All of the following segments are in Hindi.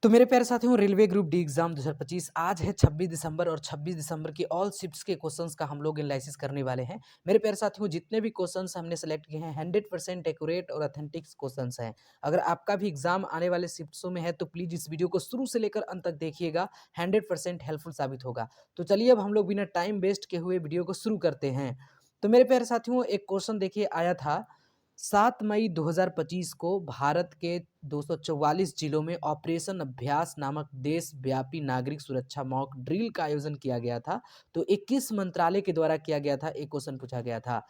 तो मेरे प्यारे साथियों, रेलवे ग्रुप डी एग्जाम 2025 आज है 26 दिसंबर और 26 दिसंबर की ऑल शिफ्ट्स के क्वेश्चंस का हम लोग एनालिसिस करने वाले हैं। मेरे प्यारे साथियों, जितने भी क्वेश्चंस हमने सेलेक्ट किए हैं 100% एक्यूरेट और ऑथेंटिक क्वेश्चंस हैं। अगर आपका भी एग्जाम आने वाले शिफ्ट्सों में है तो प्लीज इस वीडियो को शुरू से लेकर अंत तक देखिएगा, 100% हेल्पफुल साबित होगा। तो चलिए अब हम लोग बिना टाइम वेस्ट किए हुए वीडियो को शुरू करते हैं। तो मेरे प्यारे साथियों, एक क्वेश्चन देखिए आया था 7 मई 2025 को भारत के 244 जिलों में ऑपरेशन अभ्यास नामक देशव्यापी नागरिक सुरक्षा मॉक ड्रिल का आयोजन किया गया था। तो 21 मंत्रालय के द्वारा किया गया था, एक क्वेश्चन पूछा गया था।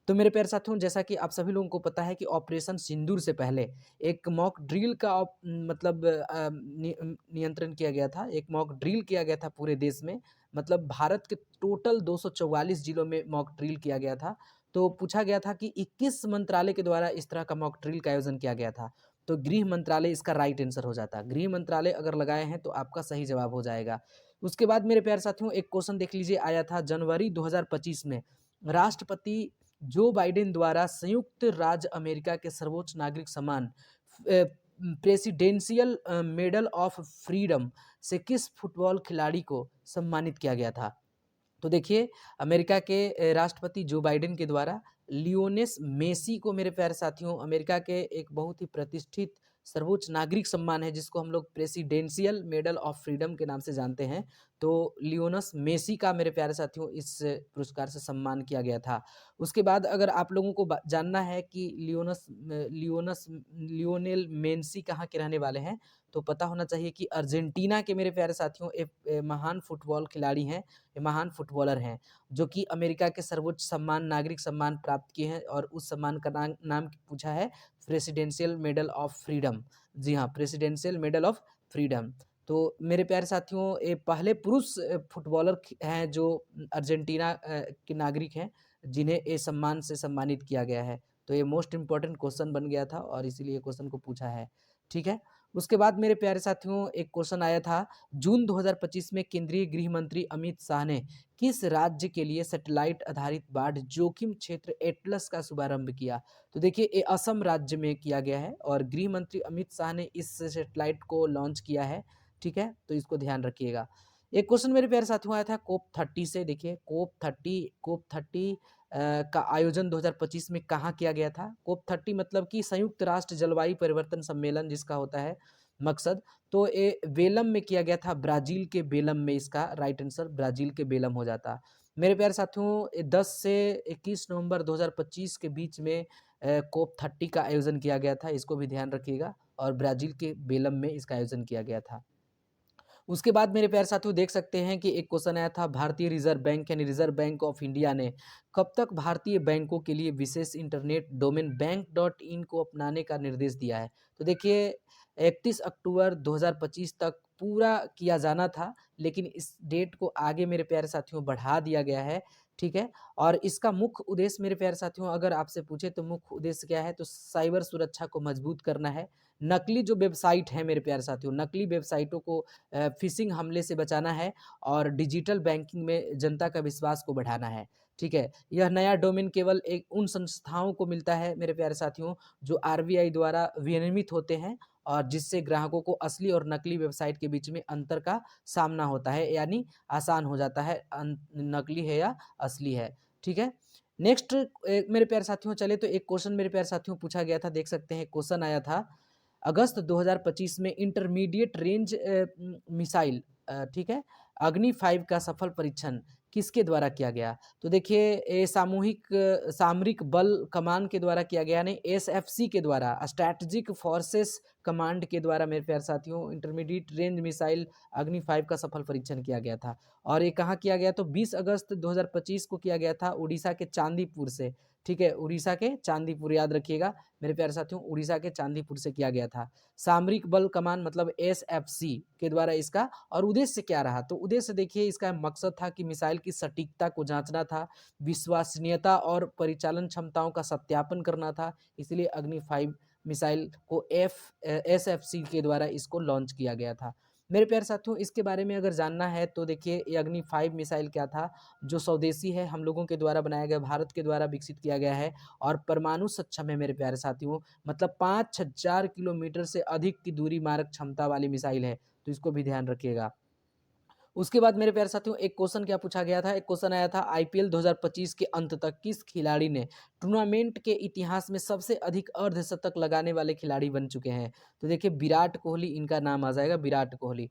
तो मेरे प्यारे साथियों, जैसा कि आप सभी लोगों को पता है कि ऑपरेशन सिंदूर से पहले एक मॉक ड्रिल का मतलब नियंत्रण किया गया था, एक मॉक ड्रिल किया गया था पूरे देश में। मतलब भारत के टोटल 244 जिलों में मॉक ड्रिल किया गया था। तो पूछा गया था कि 21 मंत्रालय के द्वारा इस तरह का मॉक ड्रिल का आयोजन किया गया था। तो गृह मंत्रालय इसका राइट आंसर हो जाता। गृह मंत्रालय अगर लगाए हैं तो आपका सही जवाब हो जाएगा। उसके बाद मेरे प्यारे साथियों, एक क्वेश्चन देख लीजिए आया था जनवरी 2025 में राष्ट्रपति जो बाइडेन द्वारा संयुक्त राज्य अमेरिका के सर्वोच्च नागरिक सम्मान प्रेसिडेंशियल मेडल ऑफ फ्रीडम से किस फुटबॉल खिलाड़ी को सम्मानित किया गया था। तो देखिए, अमेरिका के राष्ट्रपति जो बाइडेन के द्वारा लियोनेस मेसी को मेरे प्यारे साथियों, अमेरिका के एक बहुत ही प्रतिष्ठित सर्वोच्च नागरिक सम्मान है जिसको हम लोग प्रेसिडेंशियल मेडल ऑफ फ्रीडम के नाम से जानते हैं। तो लियोनस मेसी का मेरे प्यारे साथियों इस पुरस्कार से सम्मान किया गया था। उसके बाद अगर आप लोगों को जानना है कि लियोनेल मेसी कहाँ के रहने वाले हैं, तो पता होना चाहिए कि अर्जेंटीना के मेरे प्यारे साथियों एक महान फुटबॉल खिलाड़ी हैं, महान फुटबॉलर हैं, जो कि अमेरिका के सर्वोच्च सम्मान नागरिक सम्मान प्राप्त किए हैं और उस सम्मान का नाम पूछा है प्रेसिडेंशियल मेडल ऑफ फ्रीडम। जी हाँ, प्रेसिडेंशियल मेडल ऑफ फ्रीडम। तो मेरे प्यारे साथियों, ये पहले पुरुष फुटबॉलर हैं जो अर्जेंटीना के नागरिक हैं जिन्हें ये सम्मान से सम्मानित किया गया है। तो ये मोस्ट इंपॉर्टेंट क्वेश्चन बन गया था और इसीलिए क्वेश्चन को पूछा है। ठीक है। उसके बाद मेरे प्यारे साथियों, एक क्वेश्चन आया था जून 2025 में केंद्रीय गृह मंत्री अमित शाह ने किस राज्य के लिए सैटेलाइट आधारित बाढ़ जोखिम क्षेत्र एटलस का शुभारंभ किया। तो देखिए, ये असम राज्य में किया गया है और गृह मंत्री अमित शाह ने इस सैटेलाइट को लॉन्च किया है। ठीक है, तो इसको ध्यान रखिएगा। एक क्वेश्चन मेरे प्यारे साथियों आया था कोप 30 से। देखिए, कोप 30 का आयोजन 2025 में कहाँ किया गया था। कोप 30 मतलब कि संयुक्त राष्ट्र जलवायु परिवर्तन सम्मेलन जिसका होता है मकसद। तो ये बेलम में किया गया था, ब्राजील के बेलम में। इसका राइट आंसर ब्राजील के बेलम हो जाता। मेरे प्यारे साथियों, 10 से 21 नवंबर 2025 के बीच में कोप 30 का आयोजन किया गया था, इसको भी ध्यान रखिएगा, और ब्राजील के बेलम में इसका आयोजन किया गया था। उसके बाद मेरे प्यारे साथियों देख सकते हैं कि एक क्वेश्चन आया था भारतीय रिजर्व बैंक यानी रिजर्व बैंक ऑफ इंडिया ने कब तक भारतीय बैंकों के लिए विशेष इंटरनेट डोमेन बैंक.in को अपनाने का निर्देश दिया है। तो देखिए, 31 अक्टूबर 2025 तक पूरा किया जाना था, लेकिन इस डेट को आगे मेरे प्यारे साथियों बढ़ा दिया गया है। ठीक है, और इसका मुख्य उद्देश्य मेरे प्यारे साथियों अगर आपसे पूछे तो मुख्य उद्देश्य क्या है, तो साइबर सुरक्षा को मजबूत करना है। नकली जो वेबसाइट है मेरे प्यारे साथियों, नकली वेबसाइटों को फिशिंग हमले से बचाना है और डिजिटल बैंकिंग में जनता का विश्वास को बढ़ाना है। ठीक है, यह नया डोमेन केवल एक उन संस्थाओं को मिलता है मेरे प्यारे साथियों जो आरबीआई द्वारा विनियमित होते हैं और जिससे ग्राहकों को असली और नकली वेबसाइट के बीच में अंतर का सामना होता है, यानी आसान हो जाता है नकली है या असली है। ठीक है। नेक्स्ट मेरे प्यारे साथियों, चले तो एक क्वेश्चन मेरे प्यारे साथियों पूछा गया था, देख सकते हैं क्वेश्चन आया था अगस्त 2025 में इंटरमीडिएट रेंज मिसाइल, ठीक है, अग्नि 5 का सफल परीक्षण किसके द्वारा किया गया। तो देखिए, ये सामरिक बल कमान के द्वारा किया गया, नहीं एसएफसी के द्वारा, स्ट्रैटेजिक फोर्सेस कमांड के द्वारा मेरे प्यारे साथियों इंटरमीडिएट रेंज मिसाइल अग्नि 5 का सफल परीक्षण किया गया था। और ये कहाँ किया गया, तो 20 अगस्त 2025 को किया गया था उड़ीसा के चांदीपुर से। ठीक है, उड़ीसा के चांदीपुर, याद रखिएगा मेरे प्यारे साथियों, उड़ीसा के चांदीपुर से किया गया था। सामरिक बल कमान मतलब एसएफसी के द्वारा इसका, और उद्देश्य क्या रहा, तो उद्देश्य देखिए इसका मकसद था कि मिसाइल की सटीकता को जांचना था, विश्वसनीयता और परिचालन क्षमताओं का सत्यापन करना था। इसलिए अग्नि 5 मिसाइल को एसएफसी के द्वारा इसको लॉन्च किया गया था। मेरे प्यारे साथियों, इसके बारे में अगर जानना है तो देखिए ये अग्नि 5 मिसाइल क्या था, जो स्वदेशी है, हम लोगों के द्वारा बनाया गया, भारत के द्वारा विकसित किया गया है और परमाणु सक्षम है मेरे प्यारे साथियों। मतलब 5000 किलोमीटर से अधिक की दूरी मारक क्षमता वाली मिसाइल है, तो इसको भी ध्यान रखिएगा। उसके बाद मेरे प्यारे साथियों एक क्वेश्चन क्या पूछा गया था, एक क्वेश्चन आया था आईपीएल 2025 के अंत तक किस खिलाड़ी ने टूर्नामेंट के इतिहास में सबसे अधिक अर्धशतक लगाने वाले खिलाड़ी बन चुके हैं। तो देखिए विराट कोहली इनका नाम आ जाएगा, विराट कोहली।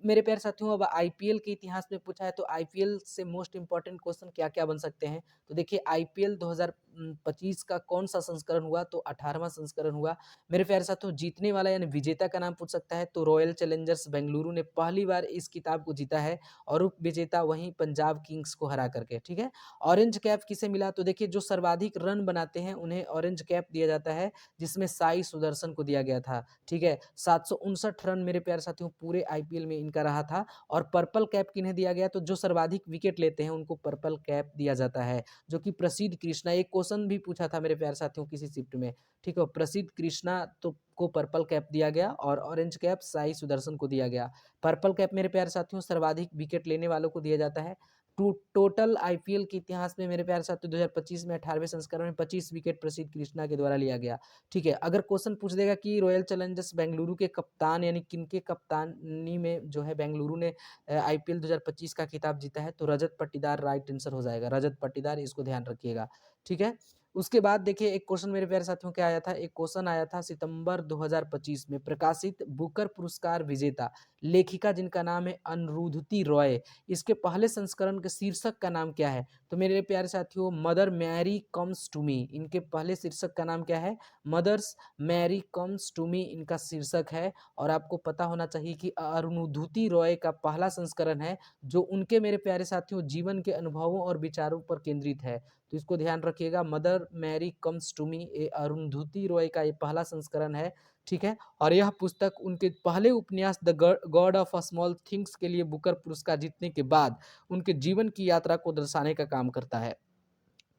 मेरे प्यारे साथियों अब आईपीएल के इतिहास में पूछा है तो आईपीएल से मोस्ट इंपॉर्टेंट क्वेश्चन क्या क्या बन सकते हैं। तो देखिए आईपीएल 2025 का कौन सा संस्करण हुआ, तो 18वां संस्करण हुआ। मेरे प्यारे साथियों जीतने वाला यानी विजेता का नाम पूछ सकता है, तो रॉयल चैलेंजर्स बेंगलुरु ने पहली बार इस किताब को जीता है और उप विजेता वहीं पंजाब किंग्स को हरा करके, ठीक है। ऑरेंज कैप किसे मिला, तो देखिए जो सर्वाधिक रन बनाते हैं उन्हें ऑरेंज कैप दिया जाता है, जिसमें साई सुदर्शन को दिया गया था, ठीक है। 759 रन मेरे प्यारे साथियों पूरे आईपीएल में इनका रहा था। और पर्पल कैप किन्हें दिया गया, तो जो सर्वाधिक विकेट लेते हैं उनको पर्पल कैप दिया जाता है, जो कि प्रसिद्ध कृष्णा, एक क्वेश्चन भी पूछा था मेरे प्यारे साथियों किसी शिफ्ट में, ठीक है। प्रसिद्ध कृष्णा तो को पर्पल कैप दिया गया और ऑरेंज कैप साई सुदर्शन को दिया गया। पर्पल कैप मेरे प्यारे साथियों सर्वाधिक विकेट लेने वालों को दिया जाता है। टोटल आईपीएल के इतिहास में मेरे प्यारे साथियों 2025 में 18वें संस्करण में 25 विकेट प्रसिद्ध कृष्णा के द्वारा लिया गया, ठीक है। अगर क्वेश्चन पूछ देगा कि रॉयल चैलेंजर्स बेंगलुरु के कप्तान यानी किनके कप्तानी में जो है बेंगलुरु ने आईपीएल 2025 का खिताब जीता है, तो रजत पाटीदार राइट आंसर हो जाएगा, रजत पाटीदार, इसको ध्यान रखिएगा, ठीक है। उसके बाद देखिए एक क्वेश्चन मेरे प्यारे साथियों क्या आया था, एक क्वेश्चन आया था सितंबर 2025 में प्रकाशित बुकर पुरस्कार विजेता लेखिका जिनका नाम है अनिरुद्धति रॉय, इसके पहले संस्करण के शीर्षक का नाम क्या है, तो मेरे प्यारे साथियों mother Mary comes to me, इनके पहले शीर्षक का नाम क्या है, mother's Mary comes to me इनका शीर्षक है। और आपको पता होना चाहिए कि अरुणधुति रॉय का पहला संस्करण है जो उनके मेरे प्यारे साथियों जीवन के अनुभवों और विचारों पर केंद्रित है, तो इसको ध्यान रखिएगा। Mother Mary comes to me ये अरुंधति रॉय का ये पहला संस्करण है, ठीक है। और यह पुस्तक उनके पहले उपन्यास the God of small things के लिए बुकर पुरस्कार जीतने के बाद उनके जीवन की यात्रा को दर्शाने का काम करता है,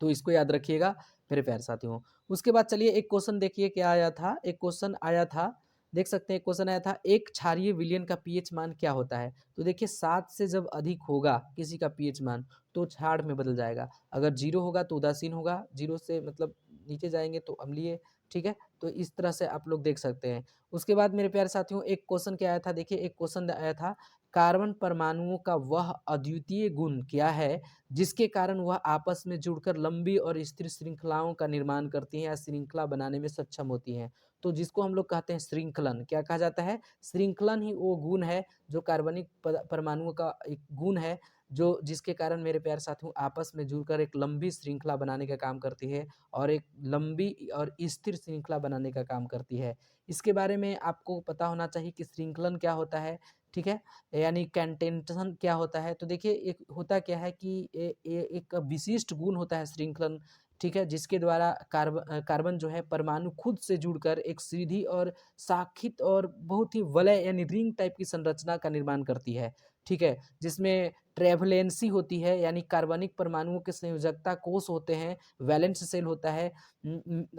तो इसको याद रखिएगा मेरे प्यारे साथियों। उसके बाद चलिए एक क्वेश्चन देखिए क्या आया था, एक क्वेश्चन आया था, देख सकते हैं क्वेश्चन आया था एक क्षारीय विलयन का पीएच मान क्या होता है, तो देखिए 7 से जब अधिक होगा किसी का पीएच मान तो क्षार में बदल जाएगा, अगर 0 होगा तो उदासीन होगा, 0 से मतलब नीचे जाएंगे तो अम्लीय, ठीक है। तो इस तरह से आप लोग देख सकते हैं। उसके बाद मेरे प्यारे साथियों एक क्वेश्चन क्या आया था, देखिए एक क्वेश्चन आया था कार्बन परमाणुओं का वह अद्वितीय गुण क्या है जिसके कारण वह आपस में जुड़कर लंबी और स्थिर श्रृंखलाओं का निर्माण करती हैं या श्रृंखला बनाने में सक्षम होती हैं, तो जिसको हम लोग कहते हैं श्रृंखलन, क्या कहा जाता है, श्रृंखलन ही वो गुण है जो कार्बनिक परमाणुओं का एक गुण है जो जिसके कारण मेरे प्यारे साथियों आपस में जुड़कर एक लंबी श्रृंखला बनाने का काम करती है और एक लंबी और स्थिर श्रृंखला बनाने का काम करती है। इसके बारे में आपको पता होना चाहिए कि श्रृंखलन क्या होता है, ठीक है, यानी कंटेंशन क्या होता है। तो देखिए एक होता क्या है कि एक विशिष्ट गुण होता है श्रृंखलन, ठीक है, जिसके द्वारा कार्बन जो है परमाणु खुद से जुड़कर एक सीधी और शाखित और बहुत ही वलय यानी रिंग टाइप की संरचना का निर्माण करती है, ठीक है, जिसमें ट्रेवलेंसी होती है यानी कार्बनिक परमाणुओं के संयोजकता कोष होते हैं, वैलेंस सेल होता है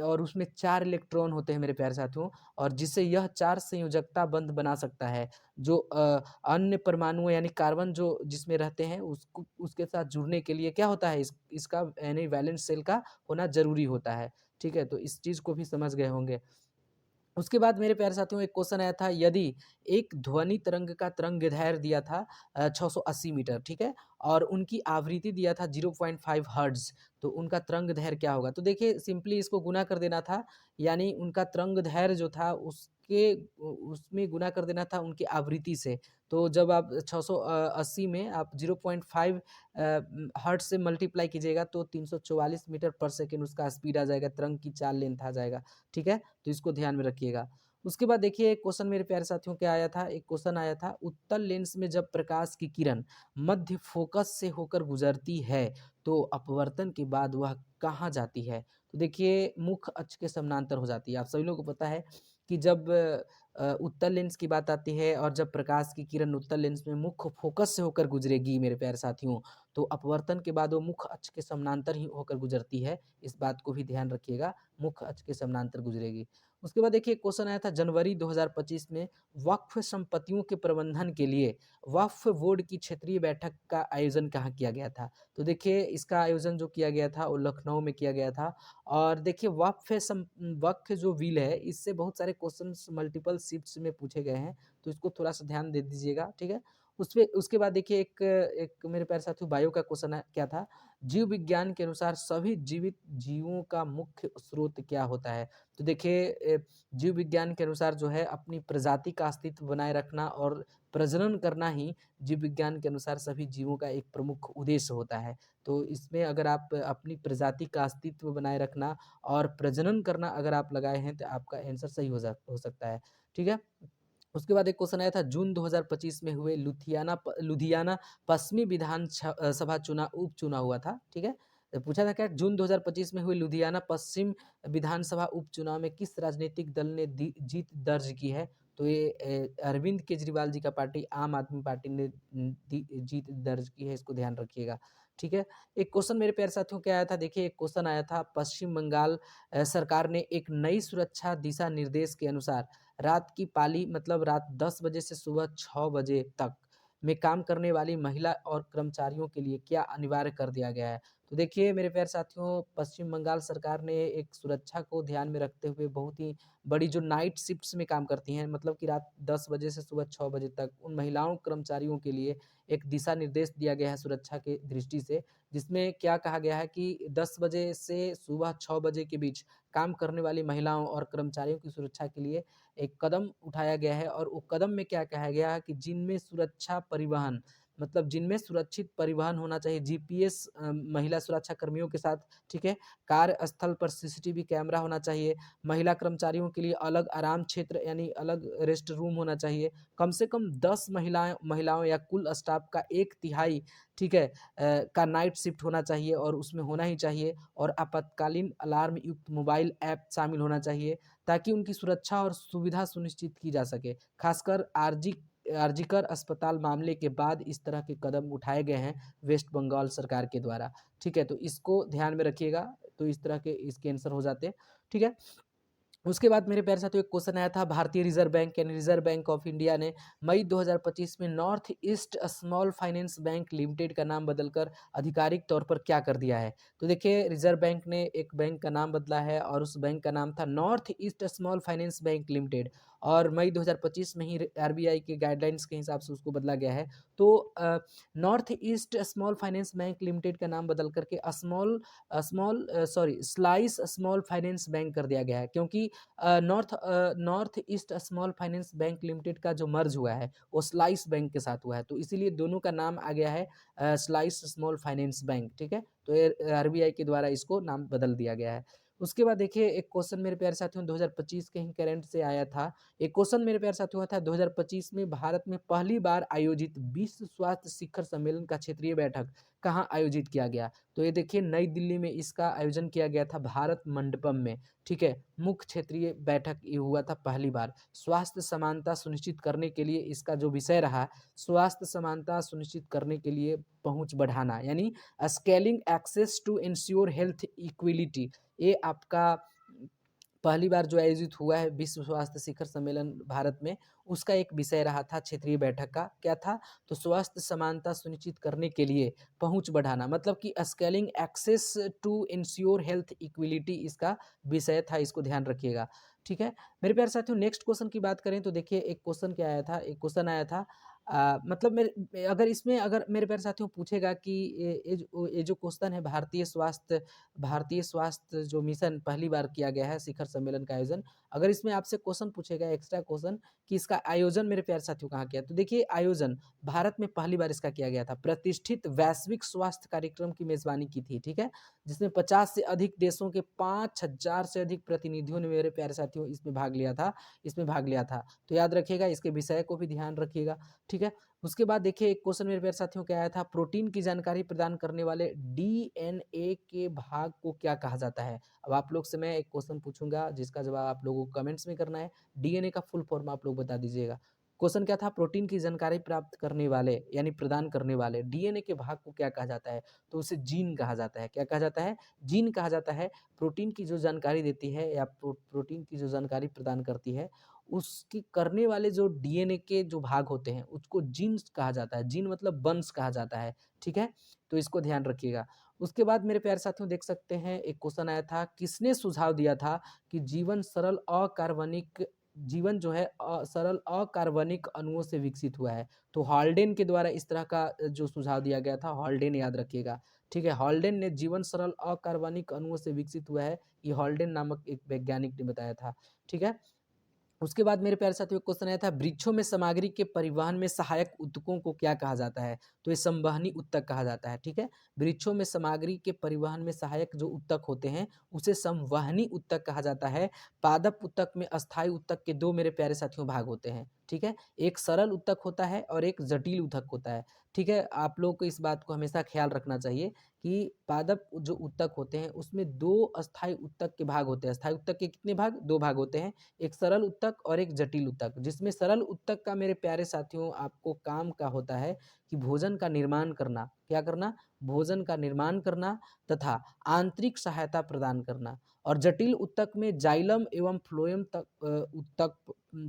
और उसमें 4 इलेक्ट्रॉन होते हैं मेरे प्यारे साथियों, और जिससे यह 4 संयोजकता बंध बना सकता है जो अन्य परमाणु यानी कार्बन जो जिसमें रहते हैं उसको उसके साथ जुड़ने के लिए क्या होता है इसका यानी वैलेंस सेल का होना जरूरी होता है, ठीक है। तो इस चीज को भी समझ गए होंगे। उसके बाद मेरे प्यारे साथियों एक क्वेश्चन आया था यदि एक ध्वनि तरंग का तरंग दैर्ध्य दिया था 680 मीटर, ठीक है, और उनकी आवृत्ति दिया था 0.5 हर्ट्ज, तो उनका तरंग दैर्ध्य क्या होगा, तो देखिए सिंपली इसको गुना कर देना था, यानी उनका तरंग दैर्ध्य जो था उसके उसमें गुना कर देना था उनकी आवृत्ति से। तो जब आप 680 में आप 0.5 हर्ट्ज से मल्टीप्लाई कीजिएगा तो 344 मीटर पर सेकेंड उसका स्पीड आ जाएगा, तरंग की चाल लेंथ आ जाएगा, ठीक है। तो इसको ध्यान में रखिएगा। उसके बाद देखिए एक क्वेश्चन मेरे प्यारे साथियों क्या आया था, एक क्वेश्चन आया था उत्तल लेंस में जब प्रकाश की किरण मध्य फोकस से होकर गुजरती है तो अपवर्तन के बाद वह कहाँ जाती है, तो देखिए मुख्य अक्ष के समानांतर हो जाती है। आप सभी लोगों को पता है कि जब उत्तल लेंस की बात आती है और जब प्रकाश की किरण उत्तल लेंस में मुख्य फोकस से होकर गुजरेगी मेरे प्यारे साथियों, तो अपवर्तन के बाद वो मुख्य अक्ष के समानांतर ही होकर गुजरती है, इस बात को भी ध्यान रखिएगा, मुख्य अक्ष के समानांतर गुजरेगी। उसके बाद देखिए क्वेश्चन आया था जनवरी 2025 में वक्फ संपत्तियों के प्रबंधन के लिए वक्फ बोर्ड की क्षेत्रीय बैठक का आयोजन कहाँ किया गया था? तो देखिए इसका आयोजन जो किया गया था वो लखनऊ में किया गया था। और देखिए वक्फ जो विल है इससे बहुत सारे क्वेश्चंस मल्टीपल शिफ्ट्स में पूछे गए हैं, तो इसको थोड़ा-सा ध्यान दे दीजिएगा, ठीक है? उसपे उसके बाद देखिए एक एक मेरे प्यारे साथियों बायो का क्वेश्चन है क्या था? जीव विज्ञान के अनुसार सभी जीवित जीवों का मुख्य स्रोत क्या होता है? तो देखिए जीव विज्ञान के अनुसार जो है अपनी प्रजाति का अस्तित्व बनाए रखना और प्रजनन करना ही जीव विज्ञान के अनुसार सभी जीवों का एक प्रमुख उद्देश्य होता है। तो इसमें अगर आप अपनी प्रजाति का अस्तित्व बनाए रखना और प्रजनन करना अगर आप लगाए हैं तो आपका आंसर सही हो सकता है, ठीक है? उसके बाद एक क्वेश्चन आया था जून 2025 में हुए लुधियाना पश्चिमी सभा उपचुनाव हुआ था, ठीक है? तो पूछा था क्या जून 2025 में हुए लुधियाना पश्चिम विधानसभा उपचुनाव में किस राजनीतिक दल ने जीत दर्ज की है? तो ये अरविंद केजरीवाल जी का पार्टी आम आदमी पार्टी ने जीत दर्ज की है, इसको ध्यान रखिएगा, ठीक है? एक क्वेश्चन मेरे प्यारे साथियों क्या आया था, देखिए एक क्वेश्चन आया था पश्चिम बंगाल सरकार ने एक नई सुरक्षा दिशा निर्देश के अनुसार रात की पाली मतलब रात 10 बजे से सुबह 6 बजे तक में काम करने वाली महिला और कर्मचारियों के लिए क्या अनिवार्य कर दिया गया है? तो देखिए मेरे प्यारे साथियों पश्चिम बंगाल सरकार ने एक सुरक्षा को ध्यान में रखते हुए बहुत ही बड़ी जो नाइट शिफ्ट्स में काम करती हैं मतलब कि रात 10 बजे से सुबह 6 बजे तक उन महिलाओं कर्मचारियों के लिए एक दिशा निर्देश दिया गया है सुरक्षा के दृष्टि से, जिसमें क्या कहा गया है कि 10 बजे से सुबह 6 बजे के बीच काम करने वाली महिलाओं और कर्मचारियों की सुरक्षा के लिए एक कदम उठाया गया है और वो कदम में क्या कहा गया है कि जिनमें सुरक्षा परिवहन मतलब जिनमें सुरक्षित परिवहन होना चाहिए जीपीएस महिला सुरक्षा कर्मियों के साथ, ठीक है? कार्यस्थल पर सीसीटीवी कैमरा होना चाहिए, महिला कर्मचारियों के लिए अलग आराम क्षेत्र यानी अलग रेस्ट रूम होना चाहिए, कम से कम 10 महिलाओं या कुल स्टाफ का 1/3, ठीक है? का नाइट शिफ्ट होना चाहिए और उसमें होना ही चाहिए और आपातकालीन अलार्म युक्त मोबाइल ऐप शामिल होना चाहिए ताकि उनकी सुरक्षा और सुविधा सुनिश्चित की जा सके। खासकर आरजीकर अस्पताल मामले के बाद इस तरह के कदम उठाए गए हैं वेस्ट बंगाल सरकार के द्वारा, ठीक है? तो इसको ध्यान में रखिएगा, तो इस तरह के इसके आंसर हो जाते हैं, ठीक है? उसके बाद मेरे प्यारे साथियों एक क्वेश्चन आया था भारतीय रिजर्व बैंक यानी रिजर्व बैंक ऑफ इंडिया ने मई 2025 में north east small finance bank limited का नाम बदलकर आधिकारिक तौर पर क्या कर दिया है? तो देखिए रिजर्व बैंक ने एक बैंक का नाम बदला है और उस बैंक का नाम था north east small finance bank limited और मई 2025 में ही आरबीआई के गाइडलाइंस के हिसाब से उसको बदला गया है। तो north east small finance bank limited का नाम बदल करके स्लाइस स्मॉल फाइनेंस बैंक कर दिया गया है क्योंकि north east small finance bank limited का जो मर्ज हुआ है वो स्लाइस बैंक के साथ हुआ है, तो इसीलिए दोनों का नाम आ गया है स्लाइस स्मॉल फाइनेंस बैंक, ठीक है? तो ये आरबीआई के द्वारा इसको नाम बदल दिया गया है। उसके बाद देखिए एक क्वेश्चन मेरे प्यारे साथियों 2025 के ही करंट से आया था। एक क्वेश्चन मेरे प्यारे साथियों था 2025 में भारत में पहली बार आयोजित विश्व स्वास्थ्य शिखर सम्मेलन का क्षेत्रीय बैठक कहाँ आयोजित किया गया? तो ये देखिए नई दिल्ली में इसका आयोजन किया गया था भारत मंडपम में, ठीक है? मुख्य क्षेत्रीय बैठक ये हुआ था पहली बार। स्वास्थ्य समानता सुनिश्चित करने के लिए इसका जो विषय रहा, स्वास्थ्य समानता सुनिश्चित करने के लिए पहुँच बढ़ाना यानी scaling access to ensure health equality. ये आपका पहली बार जो आयोजित हुआ है विश्व स्वास्थ्य शिखर सम्मेलन भारत में, उसका एक विषय रहा था क्षेत्रीय बैठक का, क्या था? तो स्वास्थ्य समानता सुनिश्चित करने के लिए पहुँच बढ़ाना मतलब कि scaling access to ensure health equality इसका विषय था, इसको ध्यान रखिएगा, ठीक है? मेरे प्यारे साथियों नेक्स्ट क्वेश्चन की बात करें तो देखिए एक क्वेश्चन क्या आया था, एक क्वेश्चन आया था मतलब अगर मेरे प्यारे साथियों पूछेगा कि ये जो क्वेश्चन है भारतीय स्वास्थ्य जो मिशन पहली बार किया गया है शिखर सम्मेलन का आयोजन, अगर इसमें आपसे क्वेश्चन पूछेगा एक्स्ट्रा क्वेश्चन कि इसका आयोजन मेरे प्यारे साथियों कहाँ किया? तो देखिए आयोजन भारत में पहली बार इसका किया गया था। प्रतिष्ठित वैश्विक स्वास्थ्य कार्यक्रम की मेज़बानी की थी, ठीक है? जिसमें 50 से अधिक देशों के 5000 से अधिक प्रतिनिधियों ने मेरे प्यारे साथियों इसमें भाग लिया था। तो याद रखिएगा इसके विषय को भी ध्यान रखिएगा, ठीक है? उसके बाद देखिए एक क्वेश्चन मेरे प्यारे साथियों क्या आया था, प्रोटीन की जानकारी प्रदान करने वाले डीएनए के भाग को क्या कहा जाता है? अब आप लोग से मैं एक क्वेश्चन पूछूंगा जिसका जवाब आप लोगों को कमेंट्स में करना है। डीएनए का फुल फॉर्म आप लोग बता दीजिएगा। क्वेश्चन क्या था, प्रोटीन की जानकारी प्राप्त करने वाले यानी प्रदान करने वाले डीएनए के भाग को क्या कहा जाता है, तो उसे जीन कहा जाता है। क्या कहा जाता है, जीन कहा जाता है। प्रोटीन की जो जानकारी देती है या प्रोटीन की जो जानकारी प्रदान करती है, उसकी करने वाले जो डीएनए के जो भाग होते हैं उसको जीन्स कहा जाता है। जीन मतलब वंश कहा जाता है, ठीक है, तो इसको ध्यान रखिएगा। उसके बाद मेरे प्यारे साथियों देख सकते हैं एक क्वेश्चन आया था, किसने सुझाव दिया था कि जीवन जो है सरल अकार्बनिक अणुओं से विकसित हुआ है, तो हॉल्डेन के द्वारा इस तरह का जो सुझाव दिया गया था, हॉल्डेन याद रखिएगा, ठीक है। हॉल्डेन ने जीवन सरल अकार्बनिक अणुओं से विकसित हुआ है, ये हॉल्डेन नामक एक वैज्ञानिक ने बताया था, ठीक है। उसके बाद मेरे प्यारे साथियों क्वेश्चन आया था, वृक्षों में सामग्री के परिवहन में सहायक ऊतकों को क्या कहा जाता है, तो ये संवहनी ऊतक कहा जाता है, ठीक है। वृक्षों में सामग्री के परिवहन में सहायक जो ऊतक होते हैं उसे संवहनी ऊतक कहा जाता है। पादप ऊतक में अस्थायी ऊतक के दो मेरे प्यारे साथियों भाग होते हैं, ठीक है, एक सरल ऊतक होता है और एक जटिल ऊतक होता है, ठीक है। आप लोगों को इस बात को हमेशा ख्याल रखना चाहिए कि पादप जो ऊतक होते हैं उसमें दो अस्थायी ऊतक के भाग होते हैं। अस्थायी ऊतक के कितने भाग, दो भाग होते हैं, एक सरल उत्तक और एक जटिल उत्तक, जिसमें सरल उत्तक का मेरे प्यारे साथियों आपको काम का होता है कि भोजन का निर्माण करना, क्या करना, भोजन का निर्माण करना तथा आंतरिक सहायता प्रदान करना। और जटिल उत्तक में जाइलम एवं फ्लोएम तक उत्तक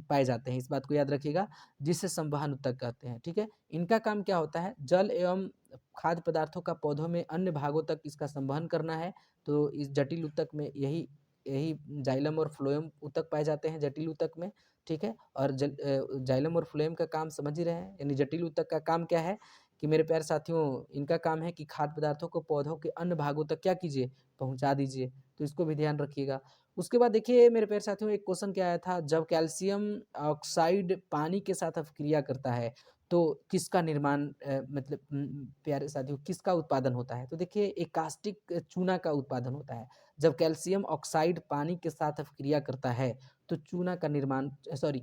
पाए जाते हैं, इस बात को याद रखिएगा, जिसे संवहन उत्तक कहते हैं, ठीक है। इनका काम क्या होता है, जल एवं खाद्य पदार्थों का पौधों में अन्य भागों तक इसका संवहन करना है। तो इस जटिल उत्तक में यही यही जाइलम और फ्लोएम ऊतक पाए जाते हैं जटिल ऊतक में, ठीक है। और जाइलम और फ्लोएम का काम समझ ही रहे हैं, यानी जटिल ऊतक का काम क्या है कि मेरे प्यारे साथियों इनका काम है कि खाद्य पदार्थों को पौधों के अन्य भागों तक क्या कीजिए, पहुंचा दीजिए, तो इसको भी ध्यान रखिएगा। उसके बाद देखिए मेरे प्यारे साथियों एक क्वेश्चन क्या आया था, जब कैल्शियम ऑक्साइड पानी के साथ अभिक्रिया करता है तो किसका निर्माण मतलब प्यारे साथियों किसका उत्पादन होता है, तो देखिए एक कास्टिक चूना का उत्पादन होता है। जब कैल्शियम ऑक्साइड पानी के साथ अभिक्रिया करता है तो चूना का निर्माण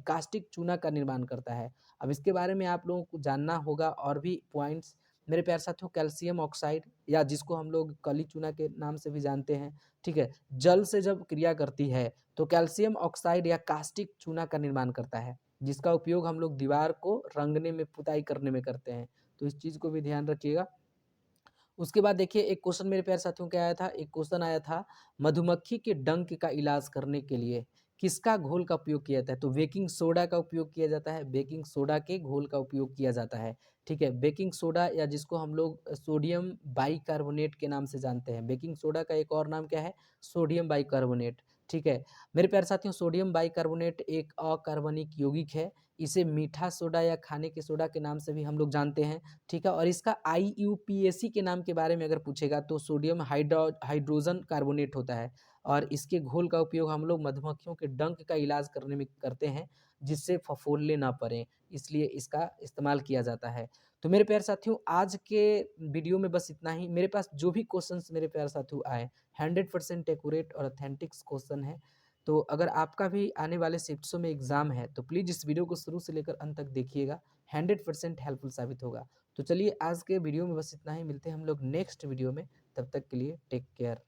कास्टिक चूना का निर्माण करता है। अब इसके बारे में आप लोगों को जानना होगा और भी पॉइंट्स मेरे प्यारे साथियों, कैल्शियम ऑक्साइड या जिसको हम लोग कली चूना के नाम से भी जानते हैं, ठीक है, जल से जब क्रिया करती है तो कैल्शियम ऑक्साइड या कास्टिक चूना का निर्माण करता है, जिसका उपयोग हम लोग दीवार को रंगने में, पुताई करने में करते हैं, तो इस चीज़ को भी ध्यान रखिएगा। उसके बाद देखिए एक क्वेश्चन मेरे प्यारे साथियों क्या आया था, एक क्वेश्चन आया था, मधुमक्खी के डंक का इलाज करने के लिए किसका घोल का उपयोग किया जाता है, तो बेकिंग सोडा का उपयोग किया जाता है, बेकिंग सोडा के घोल का उपयोग किया जाता है, ठीक है। बेकिंग सोडा या जिसको हम लोग सोडियम बाइकार्बोनेट के नाम से जानते हैं, बेकिंग सोडा का एक और नाम क्या है, सोडियम बाइकार्बोनेट, ठीक है। मेरे प्यारे साथियों सोडियम बाइकार्बोनेट एक अकार्बनिक यौगिक है, इसे मीठा सोडा या खाने के सोडा के नाम से भी हम लोग जानते हैं, ठीक है। और इसका IUPAC के नाम के बारे में अगर पूछेगा तो सोडियम हाइड्रोजन कार्बोनेट होता है, और इसके घोल का उपयोग हम लोग मधुमक्खियों के डंक का इलाज करने में करते हैं, जिससे फफोले ना पड़े, इसलिए इसका इस्तेमाल किया जाता है। तो मेरे प्यारे साथियों आज के वीडियो में बस इतना ही। मेरे पास जो भी क्वेश्चंस मेरे प्यारे साथियों आए 100% एक्यूरेट और ऑथेंटिक क्वेश्चन है। तो अगर आपका भी आने वाले शिफ्ट्सों में एग्जाम है तो प्लीज़ इस वीडियो को शुरू से लेकर अंत तक देखिएगा, 100% हेल्पफुल साबित होगा। तो चलिए आज के वीडियो में बस इतना ही, मिलते हैं हम लोग नेक्स्ट वीडियो में, तब तक के लिए टेक केयर।